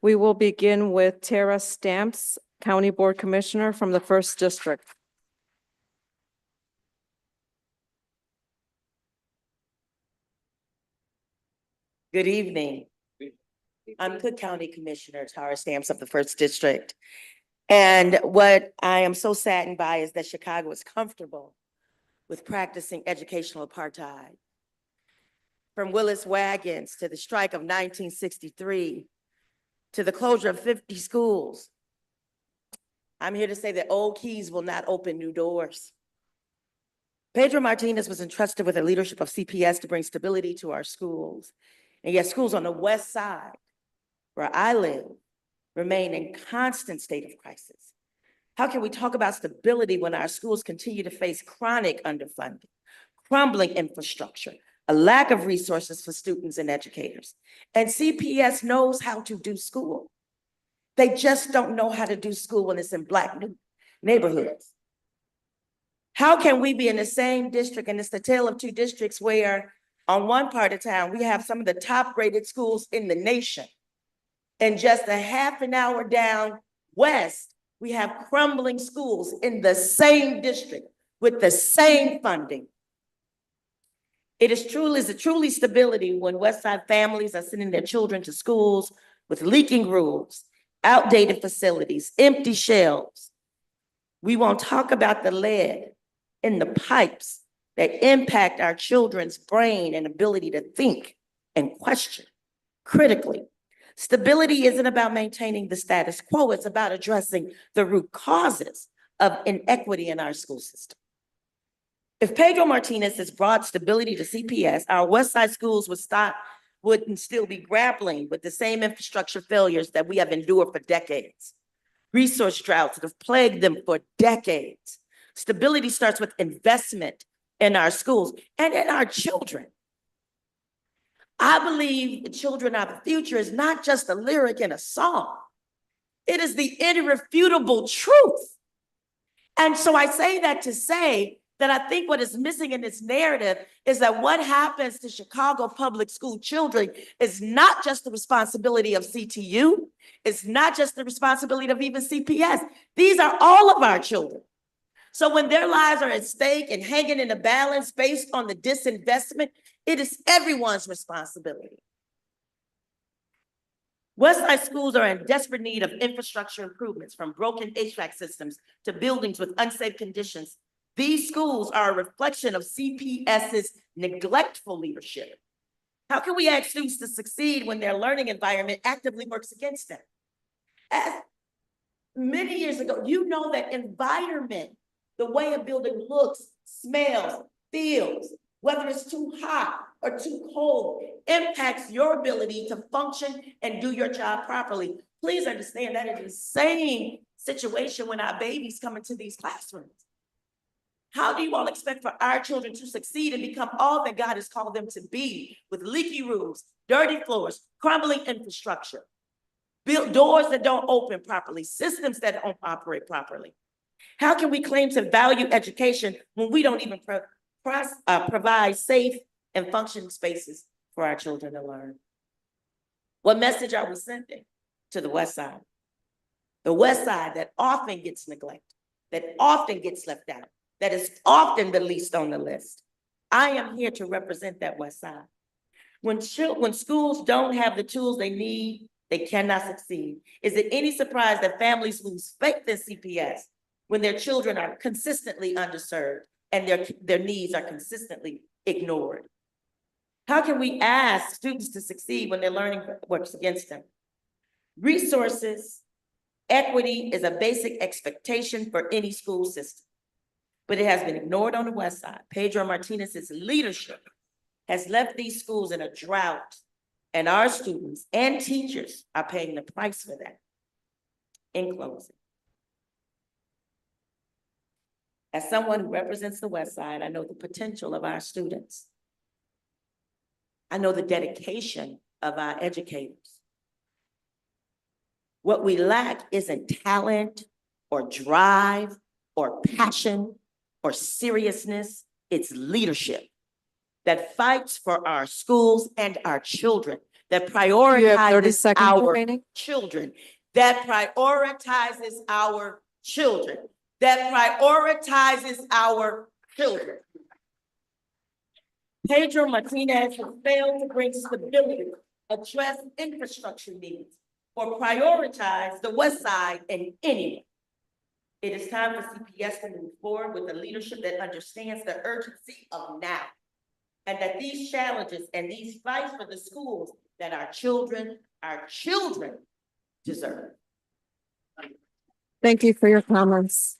We will begin with Tara Stamps, County Board Commissioner from the 1st District. Good evening. I'm Cook County Commissioner Tara Stamps of the 1st District. And what I am so saddened by is that Chicago is comfortable with practicing educational apartheid. From Willis Wagons to the strike of 1963, to the closure of 50 schools. I'm here to say that old keys will not open new doors. Pedro Martinez was entrusted with the leadership of CPS to bring stability to our schools. And yet schools on the west side, where I live, remain in constant state of crisis. How can we talk about stability when our schools continue to face chronic underfunding, crumbling infrastructure, a lack of resources for students and educators? And CPS knows how to do school. They just don't know how to do school when it's in Black neighborhoods. How can we be in the same district, and it's the tale of two districts, where on one part of town, we have some of the top graded schools in the nation. And just a half an hour down west, we have crumbling schools in the same district with the same funding. It is truly stability when West Side families are sending their children to schools with leaking roofs, outdated facilities, empty shelves. We won't talk about the lead in the pipes that impact our children's brain and ability to think and question critically. Stability isn't about maintaining the status quo, it's about addressing the root causes of inequity in our school system. If Pedro Martinez has brought stability to CPS, our West Side schools wouldn't still be grappling with the same infrastructure failures that we have endured for decades. Resource droughts that have plagued them for decades. Stability starts with investment in our schools and in our children. I believe the children are the future is not just a lyric in a song. It is the irrefutable truth. And so I say that to say that I think what is missing in this narrative is that what happens to Chicago public school children is not just the responsibility of CTU. It's not just the responsibility of even CPS. These are all of our children. So when their lives are at stake and hanging in a balance based on the disinvestment, it is everyone's responsibility. West Side schools are in desperate need of infrastructure improvements, from broken HVAC systems to buildings with unsafe conditions. These schools are a reflection of CPS's neglectful leadership. How can we ask students to succeed when their learning environment actively works against them? As many years ago, you know that environment, the way a building looks, smells, feels, whether it's too hot or too cold, impacts your ability to function and do your job properly. Please understand that is the same situation when our babies come into these classrooms. How do you all expect for our children to succeed and become all that God has called them to be, with leaky roofs, dirty floors, crumbling infrastructure, built doors that don't open properly, systems that don't operate properly? How can we claim to value education when we don't even provide safe and functioning spaces for our children to learn? What message are we sending to the West Side? The West Side that often gets neglected, that often gets left out, that is often the least on the list. I am here to represent that West Side. When schools don't have the tools they need, they cannot succeed. Is it any surprise that families lose faith in CPS when their children are consistently underserved and their needs are consistently ignored? How can we ask students to succeed when their learning works against them? Resources, equity is a basic expectation for any school system, but it has been ignored on the West Side. Pedro Martinez's leadership has left these schools in a drought, and our students and teachers are paying the price for that. In closing, as someone who represents the West Side, I know the potential of our students. I know the dedication of our educators. What we lack isn't talent or drive or passion or seriousness. It's leadership that fights for our schools and our children, that You have 30 prioritizes seconds our remaining. children, that prioritizes our children, that prioritizes our children. Pedro Martinez has failed to bring stability, address infrastructure needs, or prioritize the West Side in any way. It is time for CPS to move forward with a leadership that understands the urgency of now, and that these challenges and these fights for the schools that our children deserve. Thank you for your comments.